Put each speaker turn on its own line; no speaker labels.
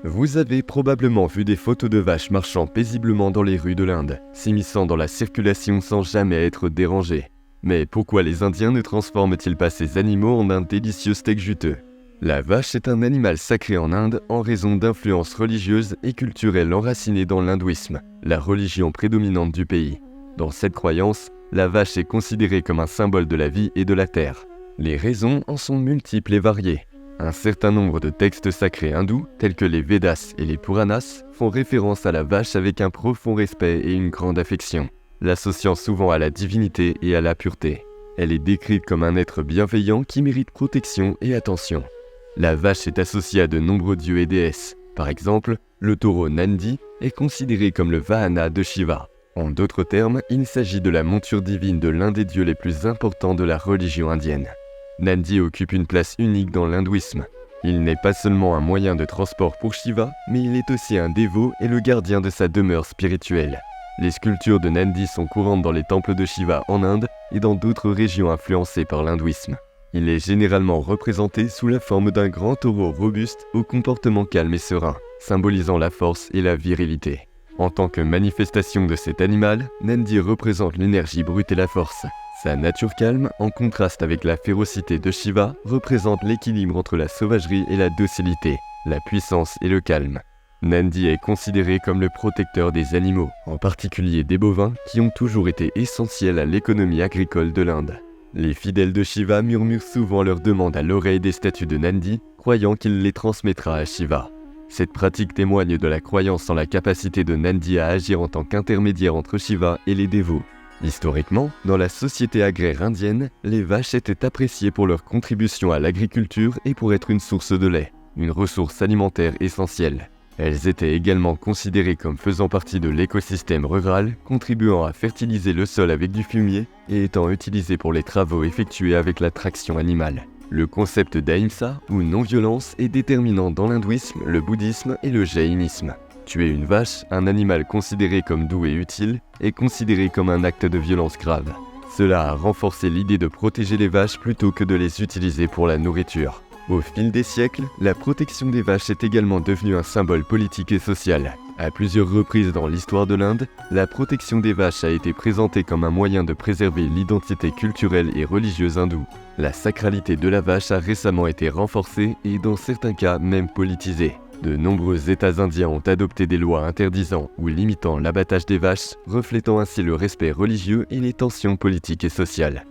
Vous avez probablement vu des photos de vaches marchant paisiblement dans les rues de l'Inde, s'immisçant dans la circulation sans jamais être dérangées. Mais pourquoi les Indiens ne transforment-ils pas ces animaux en un délicieux steak juteux? La vache est un animal sacré en Inde en raison d'influences religieuses et culturelles enracinées dans l'hindouisme, la religion prédominante du pays. Dans cette croyance, la vache est considérée comme un symbole de la vie et de la terre. Les raisons en sont multiples et variées. Un certain nombre de textes sacrés hindous, tels que les Védas et les Puranas, font référence à la vache avec un profond respect et une grande affection, l'associant souvent à la divinité et à la pureté. Elle est décrite comme un être bienveillant qui mérite protection et attention. La vache est associée à de nombreux dieux et déesses. Par exemple, le taureau Nandi est considéré comme le Vahana de Shiva. En d'autres termes, il s'agit de la monture divine de l'un des dieux les plus importants de la religion indienne. Nandi occupe une place unique dans l'hindouisme. Il n'est pas seulement un moyen de transport pour Shiva, mais il est aussi un dévot et le gardien de sa demeure spirituelle. Les sculptures de Nandi sont courantes dans les temples de Shiva en Inde et dans d'autres régions influencées par l'hindouisme. Il est généralement représenté sous la forme d'un grand taureau robuste au comportement calme et serein, symbolisant la force et la virilité. En tant que manifestation de cet animal, Nandi représente l'énergie brute et la force. Sa nature calme, en contraste avec la férocité de Shiva, représente l'équilibre entre la sauvagerie et la docilité, la puissance et le calme. Nandi est considéré comme le protecteur des animaux, en particulier des bovins, qui ont toujours été essentiels à l'économie agricole de l'Inde. Les fidèles de Shiva murmurent souvent leurs demandes à l'oreille des statues de Nandi, croyant qu'il les transmettra à Shiva. Cette pratique témoigne de la croyance en la capacité de Nandi à agir en tant qu'intermédiaire entre Shiva et les dévots. Historiquement, dans la société agraire indienne, les vaches étaient appréciées pour leur contribution à l'agriculture et pour être une source de lait, une ressource alimentaire essentielle. Elles étaient également considérées comme faisant partie de l'écosystème rural, contribuant à fertiliser le sol avec du fumier et étant utilisées pour les travaux effectués avec la traction animale. Le concept d'ahimsa, ou non-violence, est déterminant dans l'hindouisme, le bouddhisme et le jaïnisme. Tuer une vache, un animal considéré comme doux et utile, est considéré comme un acte de violence grave. Cela a renforcé l'idée de protéger les vaches plutôt que de les utiliser pour la nourriture. Au fil des siècles, la protection des vaches est également devenue un symbole politique et social. À plusieurs reprises dans l'histoire de l'Inde, la protection des vaches a été présentée comme un moyen de préserver l'identité culturelle et religieuse hindoue. La sacralité de la vache a récemment été renforcée et dans certains cas même politisée. De nombreux États indiens ont adopté des lois interdisant ou limitant l'abattage des vaches, reflétant ainsi le respect religieux et les tensions politiques et sociales.